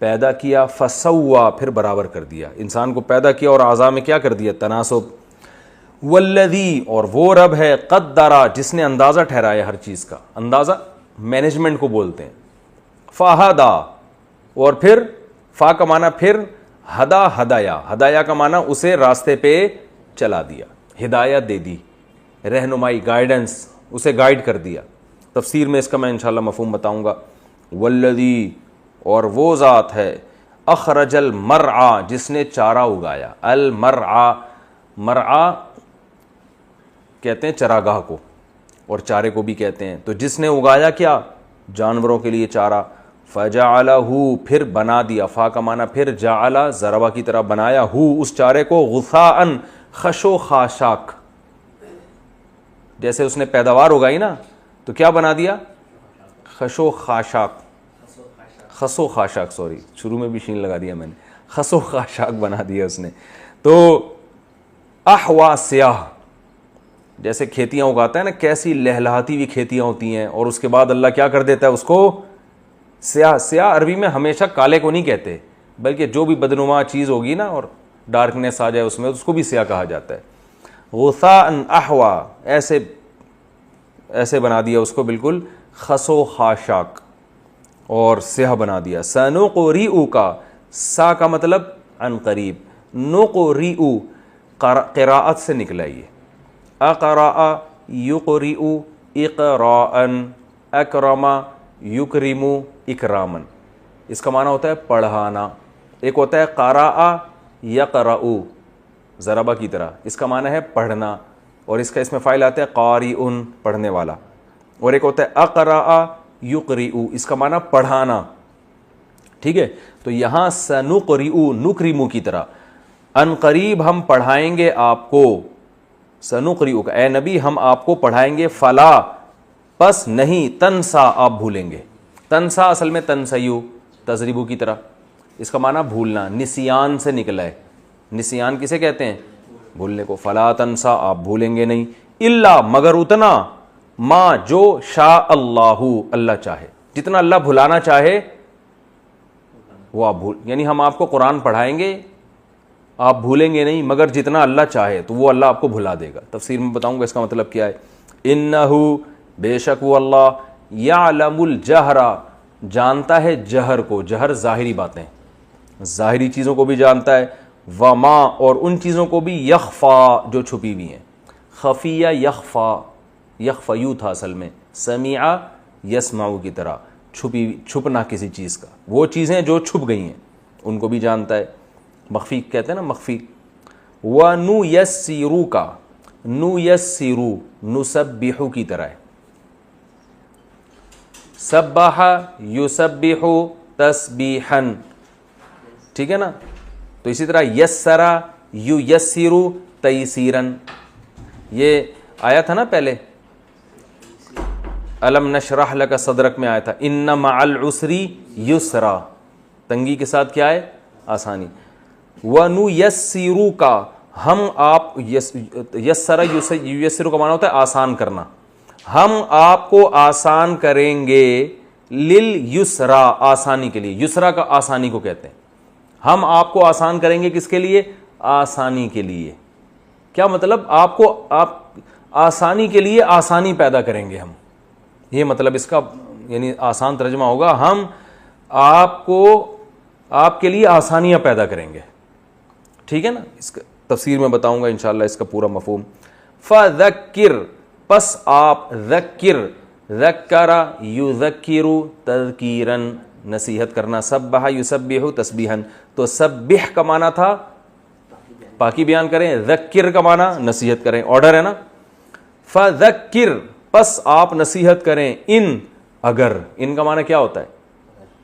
پیدا کیا، فسوا پھر برابر کر دیا، انسان کو پیدا کیا اور اعضاء میں کیا کر دیا، تناسب، والذی اور وہ رب ہے، قدرا جس نے اندازہ ٹھہرایا ہر چیز کا، اندازہ مینجمنٹ کو بولتے ہیں، فہدا اور پھر فا کا معنی پھر، ہدا ہدایا، ہدایا کا معنی اسے راستے پہ چلا دیا، ہدایت دے دی، رہنمائی، گائیڈنس، اسے گائیڈ کر دیا۔ تفسیر میں اس کا میں انشاءاللہ مفہوم بتاؤں گا۔ والذی اور وہ ذات ہے، اخرج المرعى جس نے چارہ اگایا، المرعى، مرعى کہتے ہیں چراگاہ کو اور چارے کو بھی کہتے ہیں، تو جس نے اگایا کیا، جانوروں کے لیے چارہ، فجعلہ پھر بنا دیا، فا کا معنی پھر، جعل ضربہ کی طرح بنایا، ہو اس چارے کو، غثاء خش و خاشاک، جیسے اس نے پیداوار اگائی نا تو کیا بنا دیا، خش و خاشاک، خس و خاشاک، سوری شروع میں بھی شین لگا دیا میں نے، خس و خاشاک بنا دیا اس نے۔ تو احوا سیاہ، جیسے کھیتیاں اگاتا ہے نا، کیسی لہلہاتی ہوئی کھیتیاں ہوتی ہیں، اور اس کے بعد اللہ کیا کر دیتا ہے اس کو سیاہ۔ سیاہ عربی میں ہمیشہ کالے کو نہیں کہتے، بلکہ جو بھی بدنما چیز ہوگی نا اور ڈارکنیس آ جائے اس میں، اس کو بھی سیاہ کہا جاتا ہے۔ غثاء احوا، ایسے بنا دیا اس کو بالکل خس و خاشاک اور سیاہ بنا دیا۔ سنقرئ کا، سا کا مطلب عن قریب، نقرئ قراءت سے نکلا، یہ اقرأ یقرئ اقراء، اکرم یکرم اکراما، اس کا معنی ہوتا ہے پڑھانا۔ ایک ہوتا ہے قرأ یقرأ ضربہ کی طرح، اس کا معنی ہے پڑھنا، اور اس کا اسم فاعل آتا ہے قارئ پڑھنے والا، اور ایک ہوتا ہے اقرأ یقرئ، اس کا معنی پڑھانا، ٹھیک ہے۔ تو یہاں سنقرئ نکرم کی طرح، ان قریب ہم پڑھائیں گے آپ کو، سنقرئ کا اے نبی ہم آپ کو پڑھائیں گے، فلا پس نہیں، تنسا آپ بھولیں گے، تنسا اصل میں تنسیو تضریبو کی طرح، اس کا معنی بھولنا، نسیان سے نکلا ہے، نسیان کسے کہتے ہیں، بھولنے کو، فلا تنسا آپ بھولیں گے نہیں، الا مگر اتنا، ما جو شاء اللہ اللہ چاہے، جتنا اللہ بھلانا چاہے وہ آپ یعنی ہم آپ کو قرآن پڑھائیں گے، آپ بھولیں گے نہیں، مگر جتنا اللہ چاہے تو وہ اللہ آپ کو بھلا دے گا۔ تفسیر میں بتاؤں گا اس کا مطلب کیا ہے۔ انہ بے شک وہ اللہ، یعلم الجہر جانتا ہے جہر کو، جہر ظاہری باتیں، ظاہری چیزوں کو بھی جانتا ہے، وما اور ان چیزوں کو بھی، یخفا جو چھپی ہوئی ہیں، خفیہ یخفا، یخفیو تھا اصل میں، سمیع یسمعو کی طرح، چھپنا کسی چیز کا، وہ چیزیں جو چھپ گئی ہیں ان کو بھی جانتا ہے، مخفی کہتے ہیں نا، مخفی۔ وَنُيَسِّرُ کا، نُيَسِّرُ نُسَبِّحُ کی طرح ہے، سبح یسبح تسبیحا، ٹھیک ہے نا، تو اسی طرح یسر یسر تیسیرا، یہ آیا تھا نا پہلے، الم نشرح لک صدرک میں آیا تھا، ان مع العسر یسرا، تنگی کے ساتھ کیا ہے، آسانی۔ وَنُيَسِّرُ کا، ہم آپ، یسر یسر کا معنی ہوتا ہے آسان کرنا، ہم آپ کو آسان کریں گے، لِلْيُسْرَا آسانی کے لیے، یسرا کا آسانی کو کہتے ہیں، ہم آپ کو آسان کریں گے کس کے لیے، آسانی کے لیے۔ کیا مطلب، آپ کو، آپ آسانی کے لیے آسانی پیدا کریں گے ہم، یہ مطلب اس کا، یعنی آسان ترجمہ ہوگا ہم آپ کو، آپ کے لیے آسانیاں پیدا کریں گے، ٹھیک ہے نا۔ اس کا تفسیر میں بتاؤں گا انشاءاللہ اس کا پورا مفہوم۔ فذکر پس آپ، ذکر ذکر یذکر تذکیرا نصیحت کرنا، سبح یسبح تسبیحا، تو سبح کا معنی تھا پاکی بیان کریں، ذکر کا معنی نصیحت کریں، آرڈر ہے نا۔ فذکر پس آپ نصیحت کریں، ان اگر، ان کا معنی کیا ہوتا ہے،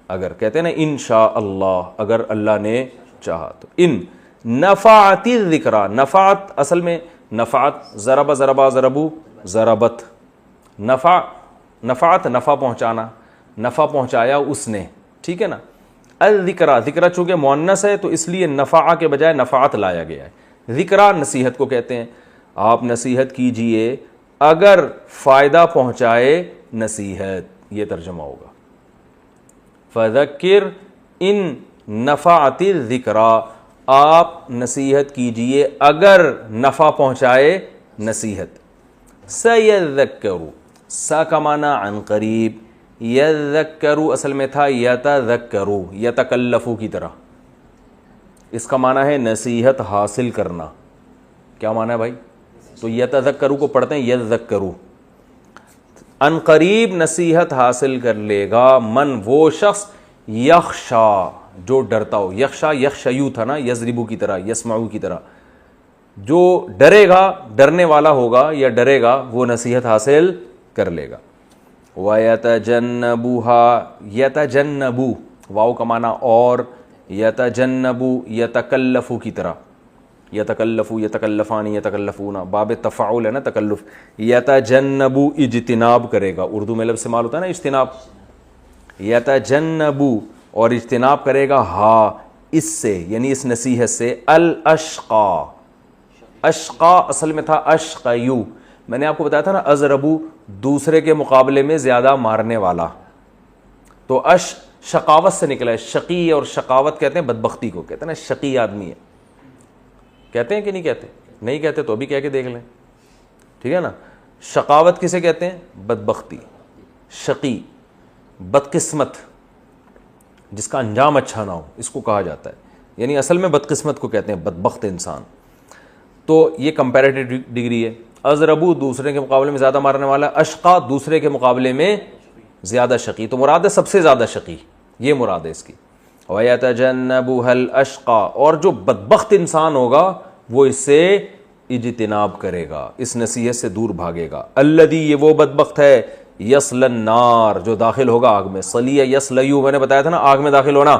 اگر، کہتے ہیں نا انشاء اللہ، اگر اللہ نے چاہا تو، ان نفعت الذکرى، نفعت اصل میں نفعت، ضرب ضربا ضربو ضربت، نفع نفعت نفع پہنچانا، نفع پہنچایا اس نے، ٹھیک ہے نا۔ الذکرى، ذکر چونکہ مؤنث ہے تو اس لیے نفع کے بجائے نفعت لایا گیا ہے، ذکرى نصیحت کو کہتے ہیں، آپ نصیحت کیجئے اگر فائدہ پہنچائے نصیحت، یہ ترجمہ ہوگا۔ فذکر ان نفعت الذکریٰ، آپ نصیحت کیجئے اگر نفع پہنچائے نصیحت. سیذکروا، سا کا معنی عن قریب، یذکروا اصل میں تھا یتذکروا، یتکلفوا کی طرح. اس کا معنی ہے نصیحت حاصل کرنا. کیا معنی ہے بھائی؟ تو یتذکروا کو پڑھتے ہیں یذکروا. ان قریب نصیحت حاصل کر لے گا من، وہ شخص، یخشا جو ڈرتا ہو. یخشا یخشیو تھا نا، یضربو کی طرح، یسمعو کی طرح. جو ڈرے گا، ڈرنے والا ہوگا یا ڈرے گا، وہ نصیحت حاصل کر لے گا. وَيَتَجَنَّبُهَا، یتجنبو واو کا معنی اور، یتجنبو یتکلفو کی طرح، یتکلفو یتکلفان یتکلفون، باب تفاعل ہے نا تکلف. یتجنبو اجتناب کرے گا، اردو میں لفظ استعمال ہوتا ہے نا اجتناب. یتجنبو اور اجتناب کرے گا، ہاں اس سے یعنی اس نصیحت سے، الاشقا. اشقا اصل میں تھا اشقیو. میں نے آپ کو بتایا تھا نا ازربو دوسرے کے مقابلے میں زیادہ مارنے والا، تو شقاوت سے نکلا ہے. شقی اور شقاوت کہتے ہیں بدبختی کو، کہتے ہیں نا شقی آدمی ہے. کہتے ہیں کہ نہیں کہتے؟ نہیں کہتے تو ابھی کہہ کے دیکھ لیں، ٹھیک ہے نا. شقاوت کسے کہتے ہیں؟ بدبختی. شقی بدقسمت، جس کا انجام اچھا نہ ہو، اس کو کہا جاتا ہے. یعنی اصل میں بدقسمت کو کہتے ہیں، بدبخت انسان. تو یہ کمپیریٹیو ڈگری ہے. ازربو دوسرے کے مقابلے میں زیادہ مارنے والا، اشقا دوسرے کے مقابلے میں زیادہ شقی. تو مراد ہے سب سے زیادہ شقی، یہ مراد ہے اس کی. وَيَتَجَنَّبُهَا الْأَشْقَى، اور جو بدبخت انسان ہوگا وہ اس سے اجتناب کرے گا، اس نصیحت سے دور بھاگے گا. الذی، یہ وہ بدبخت ہے، یصلی النار، جو داخل ہوگا آگ میں. صلیہ یصلیو، میں نے بتایا تھا نا آگ میں داخل ہونا.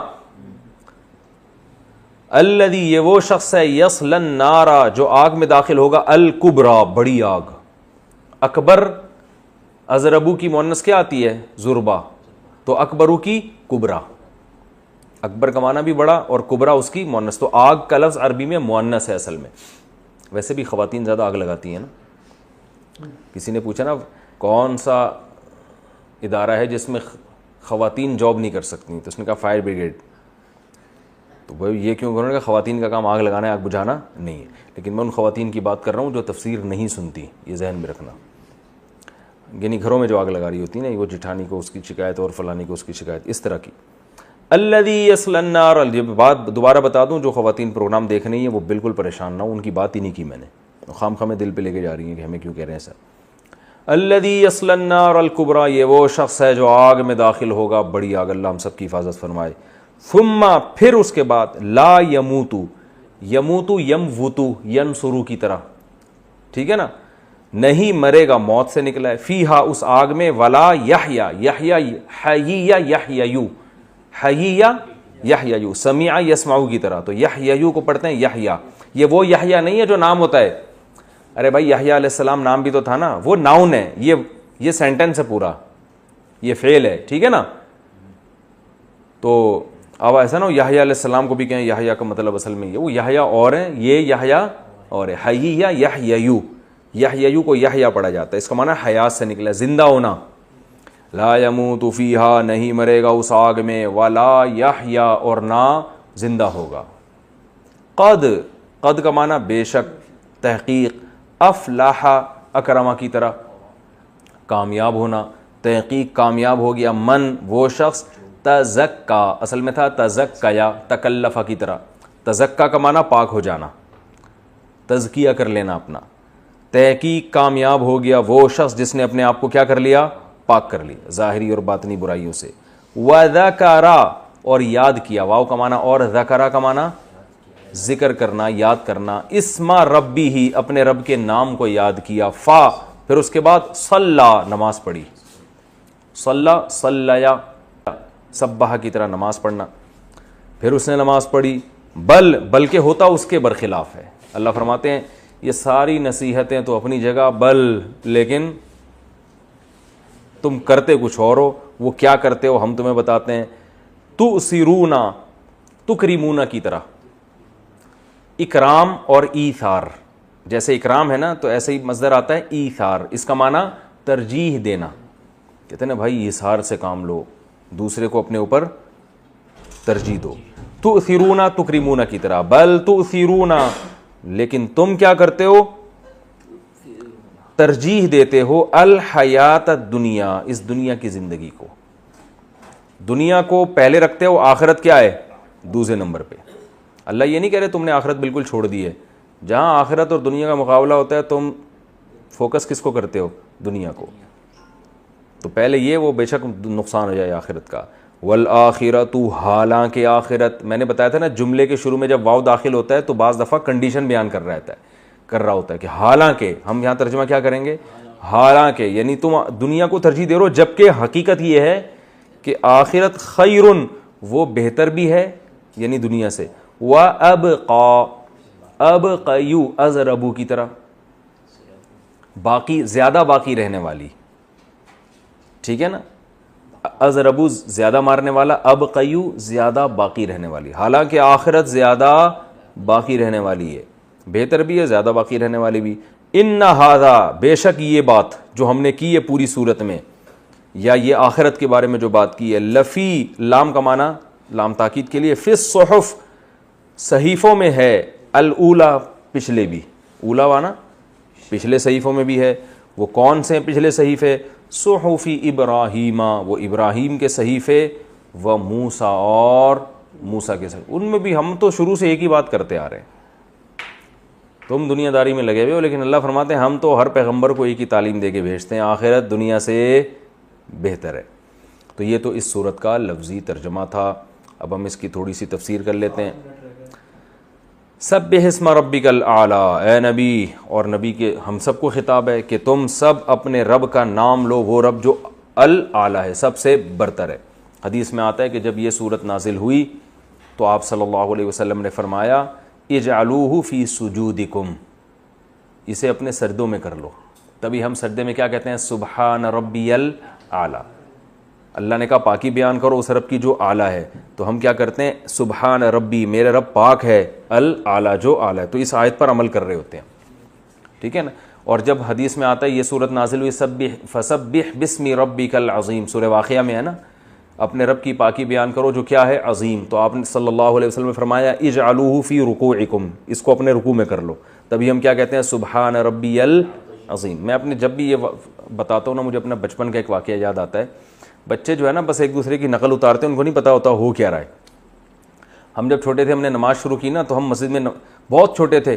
الذی، یہ وہ شخص ہے، یصلی النار، جو آگ میں داخل ہوگا، الکبریٰ، بڑی آگ. اکبر ازربو کی مؤنث کیا آتی ہے؟ زربا. تو اکبرو کی کبریٰ. اکبر کا معنی بھی بڑا اور کبریٰ اس کی مؤنث. تو آگ کا لفظ عربی میں مؤنث ہے اصل میں. ویسے بھی خواتین زیادہ آگ لگاتی ہیں نا. کسی نے پوچھا نا کون سا ادارہ ہے جس میں خواتین جاب نہیں کر سکتی، تو اس نے کہا فائر بریگیڈ. تو وہ یہ کیوں کروں کہ خواتین کا کام آگ لگانا ہے، آگ بجھانا نہیں ہے. لیکن میں ان خواتین کی بات کر رہا ہوں جو تفسیر نہیں سنتی، یہ ذہن میں رکھنا. یعنی گھروں میں جو آگ لگا رہی ہوتی ہے نا، وہ جٹھانی کو اس کی شکایت اور فلانی کو اس کی شکایت، اس طرح کی. الذی یصلی النار، یہ بات دوبارہ بتا دوں، جو خواتین پروگرام دیکھ رہی ہیں وہ بالکل پریشان نہ ہو، ان کی بات ہی نہیں کی میں نے. خام خواہ دل پہ لے کے جا رہی ہیں کہ ہمیں کیوں کہہ رہے ہیں سر. الذی یصلی النار الکبریٰ، یہ وہ شخص ہے جو آگ میں داخل ہوگا، بڑی آگ. اللہ ہم سب کی حفاظت فرمائے. ثم، پھر اس کے بعد، لا یموتو، یموتو یموتو ینصرو کی طرح، ٹھیک ہے نا، نہیں مرے گا، موت سے نکلا ہے. فیہا، اس آگ میں، ولا یحیا، یحیا حییہ یحییو، حییہ یحییو، سمیع یسمعو کی طرح. تو یحییو کو پڑھتے ہیں یحیا. یہ وہ یحیا نہیں ہے جو نام ہوتا ہے. ارے بھائی یحییٰ علیہ السلام نام بھی تو تھا نا، وہ ناؤن ہے. یہ سینٹنس ہے پورا، یہ فعل ہے، ٹھیک ہے نا. تو اب ایسا نہ ہو یحییٰ علیہ السلام کو بھی کہیں یحییٰ کا مطلب اصل میں یہ وہ یحییٰ اور ہیں، یہ یحییٰ اور ہے. حییہ یحییو، یحییو کو یحییٰ پڑھا جاتا ہے. اس کا معنی حیات سے نکلا، زندہ ہونا. لا یموت فیہا، نہیں مرے گا اس آگ میں، ولا یحیا، اور نہ زندہ ہوگا. قد، قد کا معنی بے شک، تحقیق. افلاح، اکرما کی طرح، کامیاب ہونا. تحقیق کامیاب ہو گیا، من، وہ شخص، تزکا، اصل میں تھا تزکیا، تکلفہ کی طرح. تزکا کا معنی پاک ہو جانا، تزکیہ کر لینا اپنا. تحقیق کامیاب ہو گیا وہ شخص جس نے اپنے آپ کو کیا کر لیا؟ پاک کر لیا ظاہری اور باطنی برائیوں سے. وذکر، اور یاد کیا. واو کا معنی اور، ذکر کا معنی ذکر کرنا، یاد کرنا. اسم ربی ہی، اپنے رب کے نام کو یاد کیا. فا، پھر اس کے بعد صلی، نماز پڑھی. صلی، صلیا، سبح کی طرح نماز پڑھنا. پھر اس نے نماز پڑھی. بلکہ ہوتا اس کے برخلاف ہے. اللہ فرماتے ہیں یہ ساری نصیحتیں تو اپنی جگہ، لیکن تم کرتے کچھ اور ہو. وہ کیا کرتے ہو ہم تمہیں بتاتے ہیں. تؤثرون، تکریمون کی طرح. اکرام اور ایثار، جیسے اکرام ہے نا تو ایسے ہی مصدر آتا ہے ایثار. اس کا معنی ترجیح دینا. کہتے ہیں نا بھائی ایثار سے کام لو، دوسرے کو اپنے اوپر ترجیح دو. تؤثرون تکرمون کی طرح, بل تؤثرون, لیکن تم کیا کرتے ہو, ترجیح دیتے ہو الحیات الدنیا, اس دنیا کی زندگی کو, دنیا کو پہلے رکھتے ہو, آخرت کیا ہے دوسرے نمبر پہ. اللہ یہ نہیں کہہ رہے تم نے آخرت بالکل چھوڑ دی ہے, جہاں آخرت اور دنیا کا مقابلہ ہوتا ہے تم فوکس کس کو کرتے ہو, دنیا کو. تو پہلے یہ وہ بے شک نقصان ہو جائے آخرت کا. والآخرۃ, حالانکہ آخرت, میں نے بتایا تھا نا جملے کے شروع میں جب واو داخل ہوتا ہے تو بعض دفعہ کنڈیشن بیان کر رہا ہوتا ہے کہ حالانکہ, ہم یہاں ترجمہ کیا کریں گے, حالانکہ, یعنی تم دنیا کو ترجیح دے رہے ہو, جبکہ حقیقت یہ ہے کہ آخرت خیرن, وہ بہتر بھی ہے یعنی دنیا سے, وَأَبْقَى, ابقیو ازربو کی طرح, باقی زیادہ باقی رہنے والی, ٹھیک ہے نا, ازربو زیادہ مارنے والا, ابقیو زیادہ باقی رہنے والی. حالانکہ آخرت زیادہ باقی رہنے والی ہے, بہتر بھی ہے, زیادہ باقی رہنے والی بھی. ان ھذا, بے شک یہ بات جو ہم نے کی ہے پوری صورت میں, یا یہ آخرت کے بارے میں جو بات کی ہے, لفی, لام کا معنی لام تاکید کے لیے, فی الصحف, صحیفوں میں ہے, الاولا, پچھلے بھی, اولا وانا پچھلے صحیفوں میں بھی ہے. وہ کون سے ہیں پچھلے صحیفے, صحف ابراہیم, وہ ابراہیم کے صحیفے, و موسیٰ, اور موسیٰ کے صحیفے, ان میں بھی ہم تو شروع سے ایک ہی بات کرتے آ رہے ہیں. تم دنیا داری میں لگے ہوئے ہو, لیکن اللہ فرماتے ہیں ہم تو ہر پیغمبر کو ایک ہی تعلیم دے کے بھیجتے ہیں, آخرت دنیا سے بہتر ہے. تو یہ تو اس صورت کا لفظی ترجمہ تھا. اب ہم اس کی تھوڑی سی تفسیر کر لیتے ہیں. سبح اسم ربک الاعلی, اے نبی, اور نبی کے ہم سب کو خطاب ہے کہ تم سب اپنے رب کا نام لو, وہ رب جو الاعلی ہے, سب سے برتر ہے. حدیث میں آتا ہے کہ جب یہ صورت نازل ہوئی تو آپ صلی اللہ علیہ وسلم نے فرمایا اجعلوہ فی سجودکم, اسے اپنے سجدوں میں کر لو. تبھی ہم سجدے میں کیا کہتے ہیں, سبحان ربی الاعلی. اللہ نے کہا پاکی بیان کرو اس رب کی جو اعلیٰ ہے, تو ہم کیا کرتے ہیں, سبحان ربی, میرے رب پاک ہے, الاعلیٰ, جو اعلیٰ ہے. تو اس آیت پر عمل کر رہے ہوتے ہیں, ٹھیک ہے نا. اور جب حدیث میں آتا ہے یہ صورت نازل ہوئی, فسبح بسم ربک العظیم, سورہ واقعہ میں ہے نا, اپنے رب کی پاکی بیان کرو جو کیا ہے, عظیم. تو آپ نے صلی اللہ علیہ وسلم نے فرمایا اجعلوہ فی رکوعکم, اس کو اپنے رکوع میں کر لو. تبھی ہم کیا کہتے ہیں, سبحان ربی العظیم. میں اپنے جب بھی یہ بتاتا ہوں نا, مجھے اپنا بچپن کا ایک واقعہ یاد آتا ہے. بچے جو ہے نا بس ایک دوسرے کی نقل اتارتے ہیں, ان کو نہیں پتا ہوتا ہو کیا رہا ہے. ہم جب چھوٹے تھے, ہم نے نماز شروع کی نا, تو ہم مسجد میں بہت چھوٹے تھے.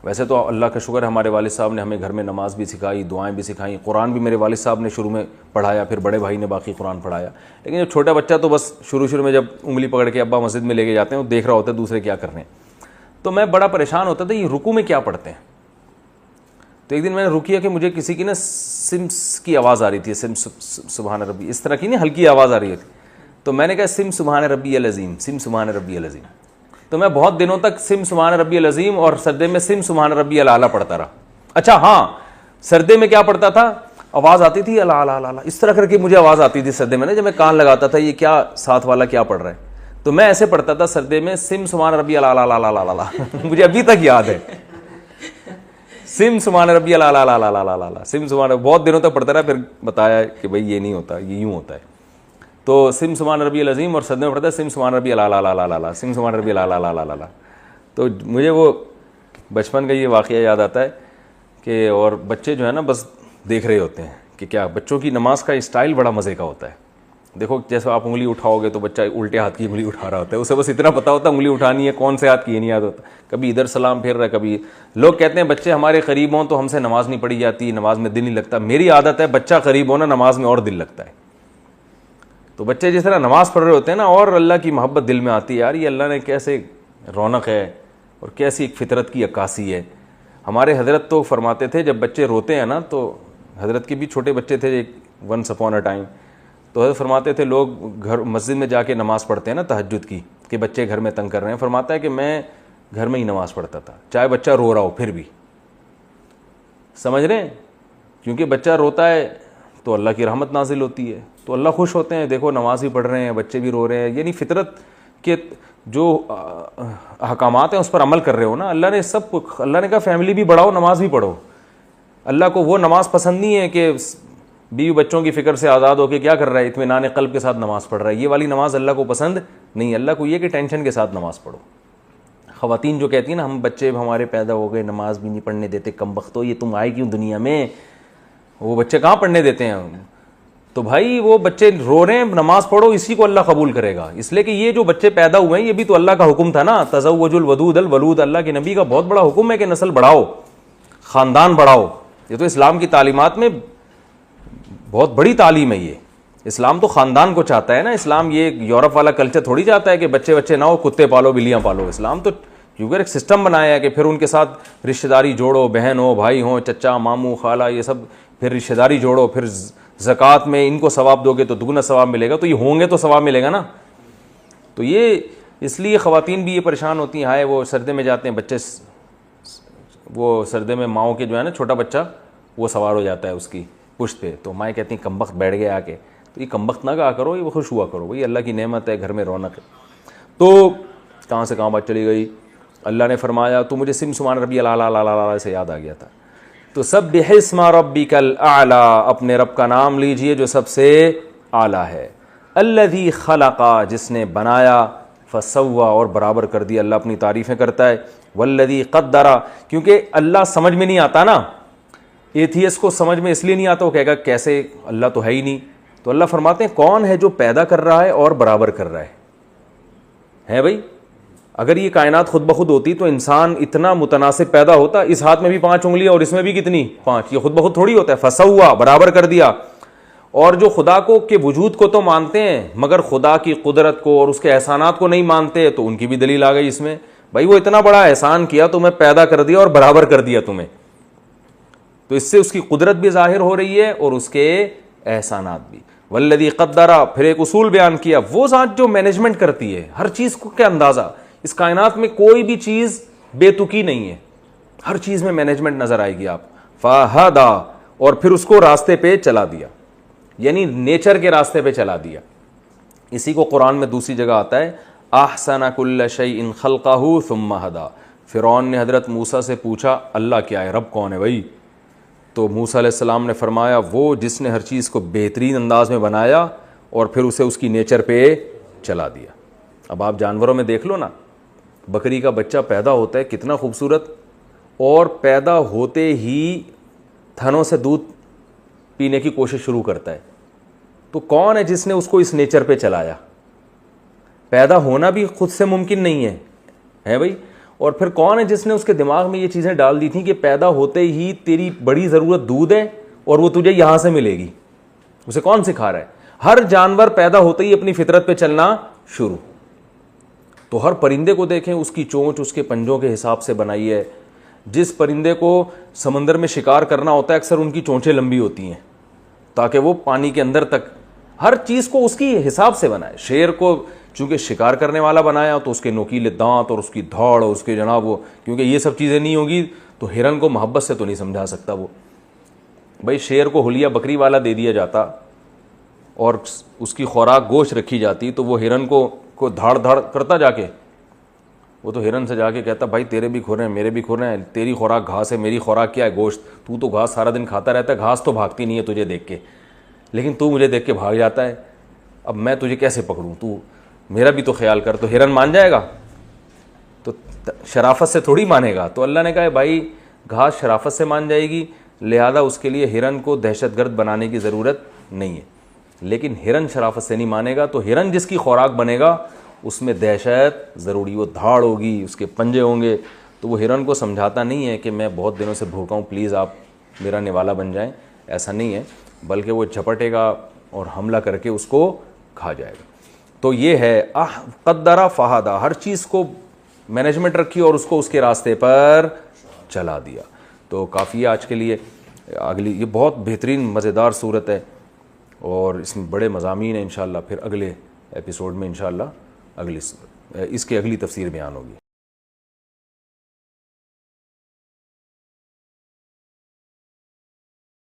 ویسے تو اللہ کا شکر ہے ہمارے والد صاحب نے ہمیں گھر میں نماز بھی سکھائی, دعائیں بھی سکھائیں, قرآن بھی میرے والد صاحب نے شروع میں پڑھایا, پھر بڑے بھائی نے باقی قرآن پڑھایا. لیکن جب چھوٹا بچہ تو بس شروع میں جب انگلی پکڑ کے ابا مسجد میں لے کے جاتے ہیں, وہ دیکھ رہا ہوتا ہے دوسرے کیا کر رہے ہیں. تو میں بڑا پریشان ہوتا تھا یہ رکوع میں کیا پڑھتے ہیں. تو ایک دن میں نے رکیا کہ مجھے کسی کی نا سمس کی آواز آ رہی تھی, سم سبحان ربی, اس طرح کی نہیں ہلکی آواز آ رہی تھی. تو میں نے کہا سم سبحان ربی العظیم, سم سبحان ربی العظیم. تو میں بہت دنوں تک سم سبحان ربی العظیم اور سجدے میں سم سبحان ربی الاعلیٰ پڑھتا رہا. اچھا ہاں, سجدے میں کیا پڑھتا تھا, آواز آتی تھی الاعلیٰ, اس طرح کر کے مجھے آواز آتی تھی سجدے میں نا, جب میں کان لگاتا تھا یہ کیا ساتھ والا کیا پڑھ رہا ہے. تو میں ایسے پڑھتا تھا سجدے میں سم سبحان ربی الاعلیٰ, مجھے ابھی تک یاد ہے, سم سبحان ربی الاعلیٰ, سم سبحان, بہت دنوں تک پڑھتا رہا. پھر بتایا کہ بھائی یہ نہیں ہوتا, یہ یوں ہوتا ہے. تو سم سبحان ربی العظیم اور سجدے میں پڑھتا ہے سم سبحان ربی الاعلیٰ, سم سبحان ربی الاعلیٰ. تو مجھے وہ بچپن کا یہ واقعہ یاد آتا ہے کہ, اور بچے جو ہے نا بس دیکھ رہے ہوتے ہیں کہ کیا, بچوں کی نماز کا اسٹائل بڑا مزے کا ہوتا ہے. دیکھو جیسے آپ انگلی اٹھاؤ گے تو بچہ الٹے ہاتھ کی انگلی اٹھا رہا ہوتا ہے, اسے بس اتنا پتا ہوتا ہے انگلی اٹھانی ہے, کون سے ہاتھ کی یہ نہیں یاد ہوتا. کبھی ادھر سلام پھیر رہا ہے, کبھی لوگ کہتے ہیں بچے ہمارے قریب ہوں تو ہم سے نماز نہیں پڑھی جاتی, نماز میں دل نہیں لگتا. میری عادت ہے بچہ قریب ہونا نماز میں اور دل لگتا ہے. تو بچے جس طرح نماز پڑھ رہے ہوتے ہیں نا, اور اللہ کی محبت دل میں آتی ہے, یار یہ اللہ نے کیسے رونق ہے اور کیسی ایک فطرت کی عکاسی ہے. ہمارے حضرت تو فرماتے تھے جب بچے روتے ہیں نا, تو حضرت کے بھی چھوٹے بچے تھے ونس اپون اے ٹائم, تو حضرت فرماتے تھے لوگ گھر مسجد میں جا کے نماز پڑھتے ہیں نا تہجد کی, کہ بچے گھر میں تنگ کر رہے ہیں. فرماتا ہے کہ میں گھر میں ہی نماز پڑھتا تھا, چاہے بچہ رو رہا ہو پھر بھی. سمجھ رہے ہیں, کیونکہ بچہ روتا ہے تو اللہ کی رحمت نازل ہوتی ہے, تو اللہ خوش ہوتے ہیں, دیکھو نماز بھی پڑھ رہے ہیں, بچے بھی رو رہے ہیں. یعنی فطرت کے جو احکامات ہیں اس پر عمل کر رہے ہو نا. اللہ نے سب کچھ, اللہ نے کہا فیملی بھی بڑھاؤ, نماز بھی پڑھو. اللہ کو وہ نماز پسند نہیں ہے کہ بیوی بچوں کی فکر سے آزاد ہو کے کیا کر رہا ہے, اطمینان قلب کے ساتھ نماز پڑھ رہا ہے. یہ والی نماز اللہ کو پسند نہیں. اللہ کو یہ کہ ٹینشن کے ساتھ نماز پڑھو. خواتین جو کہتی ہیں نا ہم بچے ہمارے پیدا ہو گئے نماز بھی نہیں پڑھنے دیتے, کم بختو یہ تم آئے کیوں دنیا میں, وہ بچے کہاں پڑھنے دیتے ہیں. تو بھائی وہ بچے رو رہے ہیں, نماز پڑھو, اسی کو اللہ قبول کرے گا. اس لیے کہ یہ جو بچے پیدا ہوئے ہیں یہ بھی تو اللہ کا حکم تھا نا, تزوج الودود الولود, اللہ کے نبی کا بہت بڑا حکم ہے کہ نسل بڑھاؤ, خاندان بڑھاؤ. یہ تو اسلام کی تعلیمات میں بہت بڑی تعلیم ہے. یہ اسلام تو خاندان کو چاہتا ہے نا. اسلام یہ یورپ والا کلچر تھوڑی چاہتا ہے کہ بچے نہ ہو, کتے پالو بلیاں پالو. اسلام تو کیونکہ ایک سسٹم بنایا ہے کہ پھر ان کے ساتھ رشتہ داری جوڑو, بہن ہو, بھائی ہوں, چچا, ماموں, خالہ, یہ سب پھر رشتہ داری جوڑو, پھر زکوٰۃ میں ان کو ثواب دو گے تو دگنا ثواب ملے گا, تو یہ ہوں گے تو ثواب ملے گا نا. تو یہ اس لیے خواتین بھی یہ پریشان ہوتی ہیں, ہائے وہ سردے میں جاتے ہیں بچے, وہ سردے میں ماؤں کے جو ہے نا چھوٹا بچہ وہ سوار ہو جاتا ہے اس کی پشت پہ, تو مائیں کہتی ہیں کمبخت بیٹھ گئے آ کے. تو یہ کمبخت نہ کہا کرو, یہ خوش ہوا کرو, وہی اللہ کی نعمت ہے, گھر میں رونق ہے. تو کہاں سے کہاں بات چلی گئی. اللہ نے فرمایا تو مجھے سبحان ربی الاعلیٰ سے یاد آ گیا تھا. تو سبح اسم ربک الاعلیٰ, اپنے رب کا نام لیجئے جو سب سے اعلیٰ ہے. الذی خلق, جس نے بنایا, فسوی, اور برابر کر دیا. اللہ اپنی تعریفیں کرتا ہے. والذی قدر, کیونکہ اللہ سمجھ میں نہیں آتا نا, ایتھیس کو سمجھ میں اس لیے نہیں آتا, وہ کہے گا کیسے, اللہ تو ہے ہی نہیں. تو اللہ فرماتے ہیں کون ہے جو پیدا کر رہا ہے اور برابر کر رہا ہے بھائی. اگر یہ کائنات خود بخود ہوتی تو انسان اتنا متناسب پیدا ہوتا, اس ہاتھ میں بھی 5 انگلیاں اور اس میں بھی کتنی 5, یہ خود بخود تھوڑی ہوتا ہے. فسوا, برابر کر دیا. اور جو خدا کو کے وجود کو تو مانتے ہیں مگر خدا کی قدرت کو اور اس کے احسانات کو نہیں مانتے, تو ان کی بھی دلیل آ گئی اس میں. بھائی وہ اتنا بڑا احسان کیا, تمہیں پیدا کر دیا اور برابر کر دیا تمہیں, تو اس سے اس کی قدرت بھی ظاہر ہو رہی ہے اور اس کے احسانات بھی. والذی قدر, پھر ایک اصول بیان کیا, وہ ذات جو مینجمنٹ کرتی ہے ہر چیز کو. کیا اندازہ, اس کائنات میں کوئی بھی چیز بے تکی نہیں ہے, ہر چیز میں مینجمنٹ نظر آئے گی آپ. فہدا, اور پھر اس کو راستے پہ چلا دیا, یعنی نیچر کے راستے پہ چلا دیا. اسی کو قرآن میں دوسری جگہ آتا ہے احسن کل شیء خلقہ ثم ہدا. فرعون نے حضرت موسیٰ سے پوچھا اللہ کیا ہے, رب کون ہے بھائی؟ تو موسیٰ علیہ السلام نے فرمایا وہ جس نے ہر چیز کو بہترین انداز میں بنایا اور پھر اسے اس کی نیچر پہ چلا دیا. اب آپ جانوروں میں دیکھ لو نا, بکری کا بچہ پیدا ہوتا ہے کتنا خوبصورت, اور پیدا ہوتے ہی تھنوں سے دودھ پینے کی کوشش شروع کرتا ہے. تو کون ہے جس نے اس کو اس نیچر پہ چلایا؟ پیدا ہونا بھی خود سے ممکن نہیں ہے بھائی. اور پھر کون ہے جس نے اس کے دماغ میں یہ چیزیں ڈال دی تھیں کہ پیدا ہوتے ہی تیری بڑی ضرورت دودھ ہے اور وہ تجھے یہاں سے ملے گی؟ اسے کون سکھا رہا ہے؟ ہر جانور پیدا ہوتے ہی اپنی فطرت پہ چلنا شروع. تو ہر پرندے کو دیکھیں, اس کی چونچ اس کے پنجوں کے حساب سے بنائی ہے. جس پرندے کو سمندر میں شکار کرنا ہوتا ہے اکثر ان کی چونچیں لمبی ہوتی ہیں تاکہ وہ پانی کے اندر تک, ہر چیز کو اس کی حساب سے بنائے. شیر کو چونکہ شکار کرنے والا بنایا تو اس کے نوکیلے دانت اور اس کی دھاڑ اور اس کے جناب وہ, کیونکہ یہ سب چیزیں نہیں ہوگی تو ہرن کو محبت سے تو نہیں سمجھا سکتا وہ. بھائی شیر کو حلیہ بکری والا دے دیا جاتا اور اس کی خوراک گوشت رکھی جاتی تو وہ ہرن کو دھاڑ دھاڑ کرتا جا کے, وہ تو ہرن سے جا کے کہتا بھائی تیرے بھی کھر ہیں میرے بھی کھر ہیں, تیری خوراک گھاس ہے میری خوراک کیا ہے گوشت, تو گھاس سارا دن کھاتا رہتا ہے, گھاس تو بھاگتی نہیں ہے تجھے دیکھ کے, لیکن تو مجھے دیکھ کے بھاگ جاتا ہے, اب میں تجھے کیسے پکڑوں, تو میرا بھی تو خیال کر. تو ہرن مان جائے گا؟ تو شرافت سے تھوڑی مانے گا. تو اللہ نے کہا بھائی گھاس شرافت سے مان جائے گی, لہذا اس کے لیے ہرن کو دہشت گرد بنانے کی ضرورت نہیں ہے. لیکن ہرن شرافت سے نہیں مانے گا, تو ہرن جس کی خوراک بنے گا اس میں دہشت ضروری, وہ دھاڑ ہوگی, اس کے پنجے ہوں گے. تو وہ ہرن کو سمجھاتا نہیں ہے کہ میں بہت دنوں سے بھوکا ہوں, پلیز آپ میرا نوالا بن جائیں, ایسا نہیں ہے, بلکہ وہ جھپٹے گا اور حملہ کر کے اس کو کھا جائے گا. تو یہ ہے قدر فہدا, ہر چیز کو مینجمنٹ رکھی اور اس کو اس کے راستے پر چلا دیا. تو کافی ہے آج کے لیے. اگلی یہ بہت بہترین مزیدار صورت ہے اور اس میں بڑے مضامین ہیں. انشاءاللہ پھر اگلے ایپیسوڈ میں انشاءاللہ اس کی اگلی تفسیر بیان ہوگی.